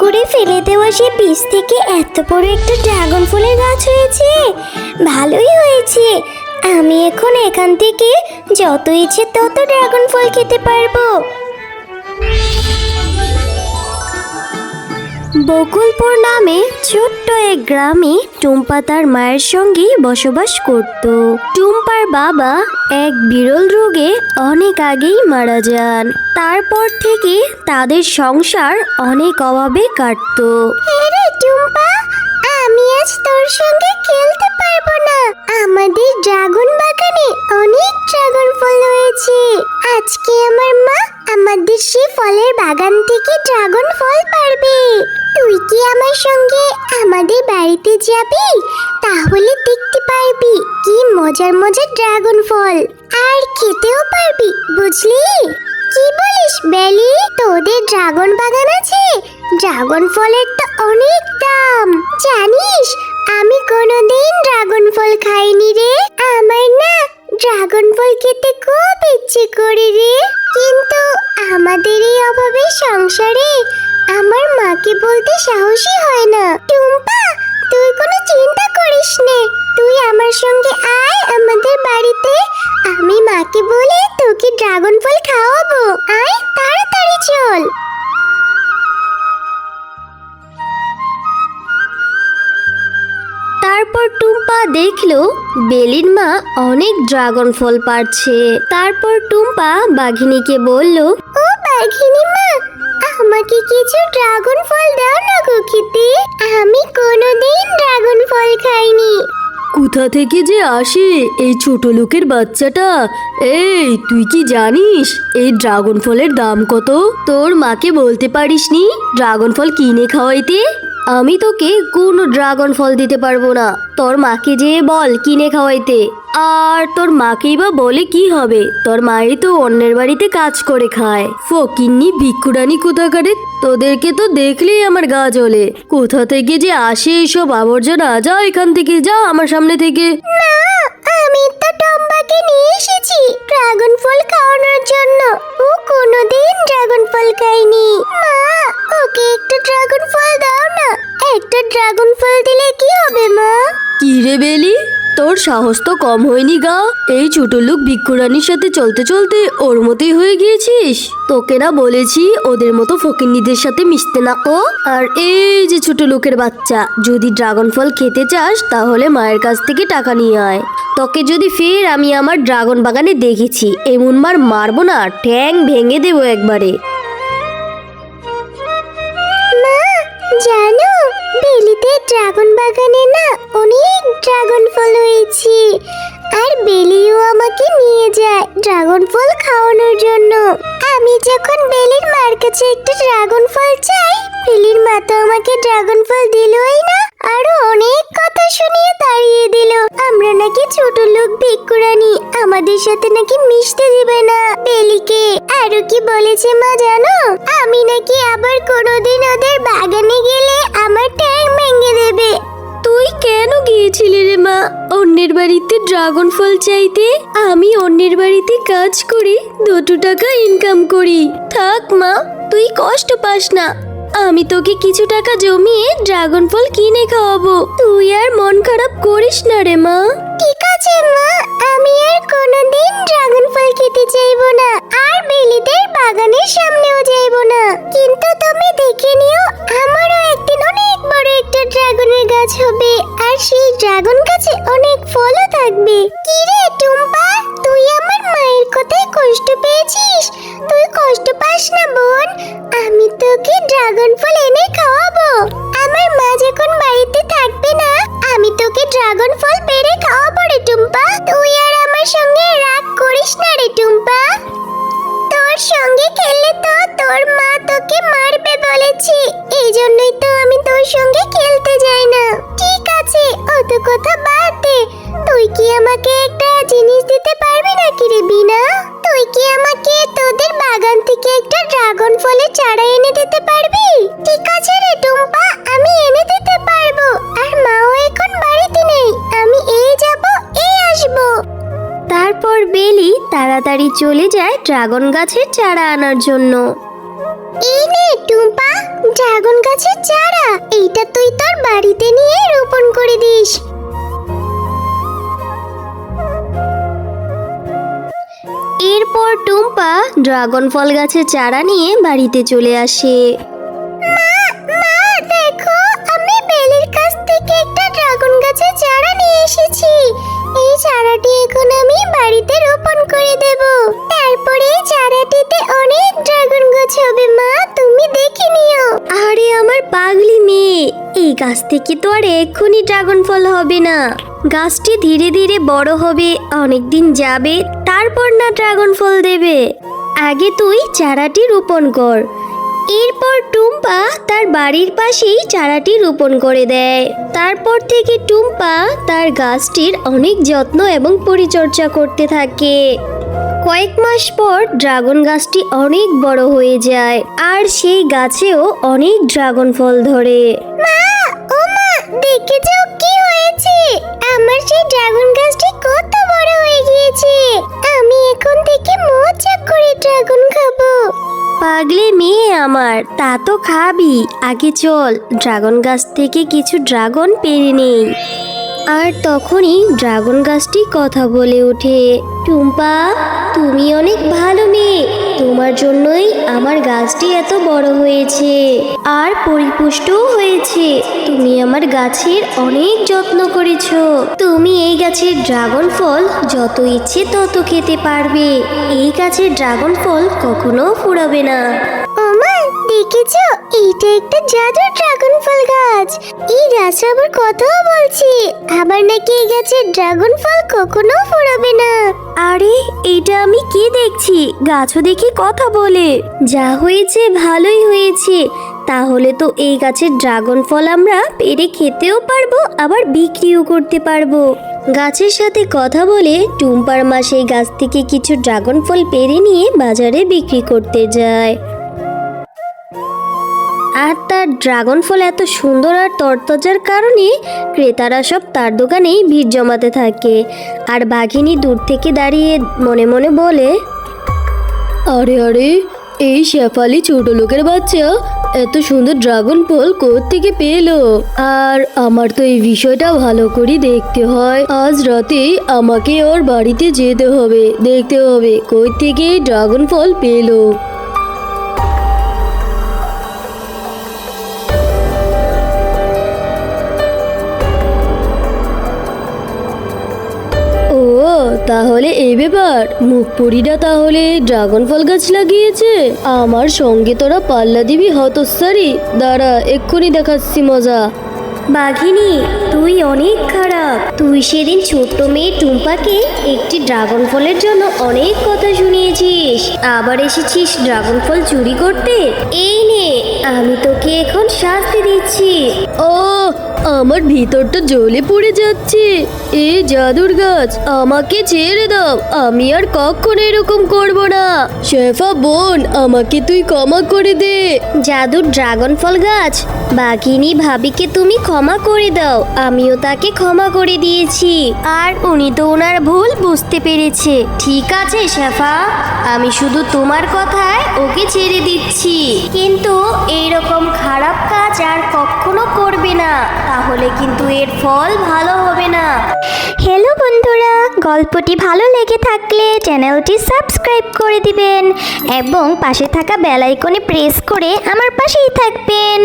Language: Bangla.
করে ফেলে দেওয়া সে বীজ থেকে এত বড় একটা ড্রাগন ফলের গাছ হয়েছে। ভালোই হয়েছে, আমি এখন এখান থেকে যত ইচ্ছে তত ড্রাগন ফল খেতে পারবো। বকুলপুর নামে ছোট্ট এক গ্রামে টুম্পা তার মায়ের সঙ্গে বসবাস করত। টুম্পার বাবা এক বিরল রোগে অনেক আগেই মারা যান। তারপর থেকে তাদের সংসার অনেক অভাবে কাটতো। টুম্পা, আমি আজ তোর সঙ্গে খেলতে পারবো না। আমাদের ড্রাগন বাগানে অনেক ড্রাগন ফল হয়েছে। আজকে আমার মা আমাদের সেই ফলের বাগান থেকে ড্রাগন ফল পারবে। তুই কি আমার সঙ্গে আমাদের বাড়িতে যাবি? তাহলে দেখতে পারবি কি মজার মজার ড্রাগন ফল, আর খেতেও পারবি, বুঝলি? কি বলিস বেলি, তোদের ড্রাগন বাগান আছে? ড্রাগন ফলের তো অনেক দাম, জানিস? আমি কোনোদিন ড্রাগন ফল খাইনি রে। আমার না ড্রাগন ফল খেতে খুব ইচ্ছে করে রে, কিন্তু আমাদের এই অভাবের সংসারে আমার মাকে বলতে সাহসই হয় না। টুম্পা, তুই কোনো চিন্তা করিস নে, তুই আমার সঙ্গে আয় আমাদের বাড়িতে। আমি মাকে বলে তোকে ড্রাগন ফল খাওয়াবো। আয়, তাড়াতাড়ি চল। তারপর টুম্পা দেখলো বেলির মা অনেক ড্রাগন ফল পারছে। তারপর টুম্পা বাঘিনীকে বলল, ও বাঘিনী মা, আমাকে কিছু ড্রাগন ফল দাও না গো খেতে। আমি কোনোদিন ড্রাগন ফল খাইনি। কোথা থেকে যে আসে এই ছোট লোকের বাচ্চাটা? এই, তুই কি জানিস এই ড্রাগন ফলের দাম কত? তোর মাকে বলতে পারিসনি ড্রাগন ফল কিনে খাওয়াইতে? আমি তোকে কোনো ড্রাগন ফল দিতে পারবো না। তোর মাকে যেয়ে বল কিনে খাওয়াইতে। আর তোর মাকেই বা বলে কি হবে? তোর মাই তো অন্যের বাড়িতে কাজ করে খায়। ফকিন্নি ভিক্ষুরানি কোথাকারে, তোদেরকে তো দেখলেই আমার গা জ্বলে। কোথা থেকে যে আসে এসব আবর্জনা! যা এখান থেকে, যা আমার সামনে থেকে। না, আমি তো টম্বাকে নিয়ে এসেছি ড্রাগন ফল খাওয়ানোর জন্য। ও কোনোদিন ড্রাগন ফল খায়নি। মা, ওকে একটা ড্রাগন ফল দাও না। একটা ড্রাগন ফল দিলে কি হবে মা? কি রে বেলি, তোর সাহস তো কম হয়নি গা। এই ছোট লোক ভিক্ষুরানির সাথে চলতে চলতে ওর মতোই হয়ে গিয়েছিস। তোকে না বলেছি ওদের মতো ফকিন্নিদের সাথে মিশতে না কো। আর এই যে ছোট লোকের বাচ্চা, যদি ড্রাগন ফল খেতে চাস তাহলে মায়ের কাছ থেকে টাকা নিয়ে আয়। তোকে যদি ফের আমি আমার ড্রাগন বাগানে দেখেছি, এমন মার মারবো না, ঠ্যাং ভেঙে দেবো একবারে। মা, জানো বেলিতে ড্রাগন বাগানে না অনেক ড্রাগন ফল হয়েছে। আর বেলিও আমাকে নিয়ে যায় ড্রাগন ফল খাওয়ানোর জন্য। আমি যখন বেলির মার কাছে একটা ড্রাগন ফল চাই, বেলির মা তো আমাকে ড্রাগন ফল দিলই না, আরো অনেক কথা শুনিয়ে তাড়িয়ে দিল। আমরা নাকি ছোট লোক ভিক্ষুরানি, আমাদের সাথে নাকি মিশতে দিবে না বেলিকে। আরো কি বলেছে মা জানো? আমি নাকি আবার কোনোদিন ওদের বাগানে গেলে আমার ঠ্যাং ভেঙে দেবে। তুই কেন গিয়েছিলি রে মা অন্যের বাড়িতে ড্রাগন ফল চাইতে? আমি অন্যের বাড়িতে কাজ করি, 2 টাকা ইনকাম করি। থাক মা, তুই কষ্ট পাস না। আমি তোকে কিছু টাকা জমিয়ে ড্রাগন ফল কিনে খাওয়াবো। তুই আর মন খারাপ করিস না রে মা। ঠিক আছে মা, আমি আর কোনোদিন ড্রাগন ফল খেতে চাইবো না, আর বেলিদের বাগানের সামনেও যাইবো না। কিন্তু তুমি দেখে নিও, আমারও একদিন অনেক বড় একটা ড্রাগনের গাছ হবে, আর সেই ড্রাগন গাছে অনেক ফলও থাকবে। কি রে টুম্পা, তুই আমার মায়ের কথায় কষ্ট পেয়েছিস? তুই কষ্ট পাস না বোন, আমি তোকে ড্রাগন ফল এনে খাওয়াবো। আমার মা যখন বাড়িতে থাকবে না, আমি তোকে ড্রাগন ফল পেড়ে খাওয়াবো রে টুম্পা। তুই আর আমার সঙ্গে রাগ করিস না রে টুম্পা। তোর সঙ্গে খেললে তো তোর মা তোকে মারবে বলেছে, এই জন্যই তো আমি তোর সঙ্গে খেলতে যাই না। ঠিক আছে, অত কথা বাদ দে। তুই কি আমাকে একটা জিনিস দিতে পারবি নাকি রে বিনা? তুই কি আমাকে তোদের বাগান থেকে একটা ড্রাগন ফলের চারা এনে দিতে পারবি? ঠিক আছে রে টুম্পা, আমি এনে দিতে পারবো। আর মাও এখন বাড়িতে নেই, আমি এই যাব এই আসবো। তারপর বেলি তাড়াতাড়ি চলে যায় ড্রাগন গাছের চারা আনার জন্য। এই নে টুম্পা, ড্রাগন গাছের চারা, এইটা তুই তোর বাড়িতে নিয়ে রোপণ করে দিস। এরপর টুম্পা ড্রাগন ফল গাছের চারা নিয়ে বাড়িতে চলে আসে। মা দেখো, আমি বেলের কাছ থেকে একটা ড্রাগন গাছের চারা নিয়ে এসেছি। এই চারাটি এখন আমি বাড়িতে রোপণ করে দেব। তারপরে এই চারাটিতে অনেক ড্রাগন গাছ হবে। মা, তুমি দেখে নিও। আরে আমার পাগলি মেয়ে, এই গাছ থেকে তো আর এক্ষুনি ড্রাগন ফল হবে না। গাছটি ধীরে ধীরে বড় হবে, অনেক দিন যাবে, তারপর না ড্রাগন ফল দেবে। আগে তুই চারাটি রোপণ কর। এরপর টুম্পা তার বাড়ির পাশেই চারাটি রোপণ করে দেয়। তারপর থেকে টুম্পা তার গাছটির অনেক যত্ন এবং পরিচর্যা করতে থাকে। কয়েক মাস পর ড্রাগন গাছটি অনেক বড় হয়ে যায় আর সেই গাছেও অনেক ড্রাগন ফল ধরে। মা, ও মা, দেখে যাও কি হয়েছে। আমার সেই ড্রাগন গাছটি কত বড় হয়ে গিয়েছে। আমি এখন থেকে মজা করে ড্রাগন খাবো। পাগলে মেয়ে আমার, তা তো খাবি। আগে চল ড্রাগন গাছ থেকে কিছু ড্রাগন পেরে নেই। আর তখনই ড্রাগন গাছটি কথা বলে ওঠে। টুম্পা, তুমি অনেক ভালো মেয়ে, তোমার জন্যই আমার গাছটি এত বড় হয়েছে আর পরিপুষ্টও হয়েছে। তুমি আমার গাছের অনেক যত্ন করেছো। তুমি এই গাছের ড্রাগন ফল যত ইচ্ছে তত খেতে পারবে। এই গাছের ড্রাগন ফল কখনো ফুরাবে না। ওমা, দেখেছো, এইটা একটা জাদুর ড্রাগন ফল গাছ। এই গাছ আবার কথাও বলছে, আবার নাকি এই গাছের ড্রাগন ফল কখনো ফুরাবে না। আরে, এইটা আমি কি দেখছি? গাছও দেখি কথা বলে। যা হয়েছে ভালোই হয়েছে। তাহলে তো এই গাছের ড্রাগন ফল আমরা পেরে খেতেও পারবো, আবার বিক্রিও করতে পারবো। গাছের সাথে কথা বলে টুম্পার মা সেই গাছ থেকে কিছু ড্রাগন ফল পেরে নিয়ে বাজারে বিক্রি করতে যায়। আর তার ড্রাগন ফল এত সুন্দর আর তরতাজার কারণে ক্রেতারা সব তার দোকানেই ভিড় জমাতে থাকে। আর বাঘিনী দূর থেকে দাঁড়িয়ে মনে মনে বলে, আরে আরে, এই শেফালি ছোট লোকের বাচ্চা এত সুন্দর ড্রাগন ফল কোত্থেকে পেলো? আর আমার তো এই বিষয়টা ভালো করে দেখতে হয়। আজ রাতেই আমাকে ওর বাড়িতে যেতে হবে, দেখতে হবে কই থেকে ড্রাগন ফল পেলো। ও, তাহলে এই ব্যাপার। মুখপুরীরা তাহলে ড্রাগন ফল গাছ লাগিয়েছে। আমার সঙ্গে তোরা পাল্লা দিবি হতস্যারি? দাঁড়া, এক্ষুনি দেখাচ্ছি মজা। বাঘিনী, তুই অনেক খারাপ। তুই সেদিন ছোট্ট মেয়ে টুম্পাকে একটি ড্রাগন ফলের জন্য অনেক কথা শুনিয়েছিস, আবার এসেছিস ড্রাগন ফল চুরি করতে। এই নে, আমি তোকে এখন শাস্তি দিচ্ছি। ও, আমার ভিতরটা জ্বলে পড়ে যাচ্ছে। এই জাদুর গাছ, আমাকে ছেড়ে দাও। আমি আর কখনো এরকম করব না। শেফা বোন, আমাকে তুই ক্ষমা করে দে। জাদুর ড্রাগন ফল গাছ, বাঘিনী ভাবিকে তুমি ক্ষমা করে দাও। আমিও তাকে ক্ষমা করে দিয়েছি, আর উনি তো ওনার ভুল বুঝতে পেরেছে। ঠিক আছে শেফা, আমি শুধু তোমার কথায় ওকে ছেড়ে দিচ্ছি, কিন্তু এইরকম খারাপ কাজ আর কখনো করবে না, তাহলে কিন্তু এর ফল ভালো হবে না। হ্যালো বন্ধুরা, গল্পটি ভালো লেগে থাকলে চ্যানেলটি সাবস্ক্রাইব করে দিবেন এবং পাশে থাকা বেল আইকনে প্রেস করে আমার পাশেই থাকবেন।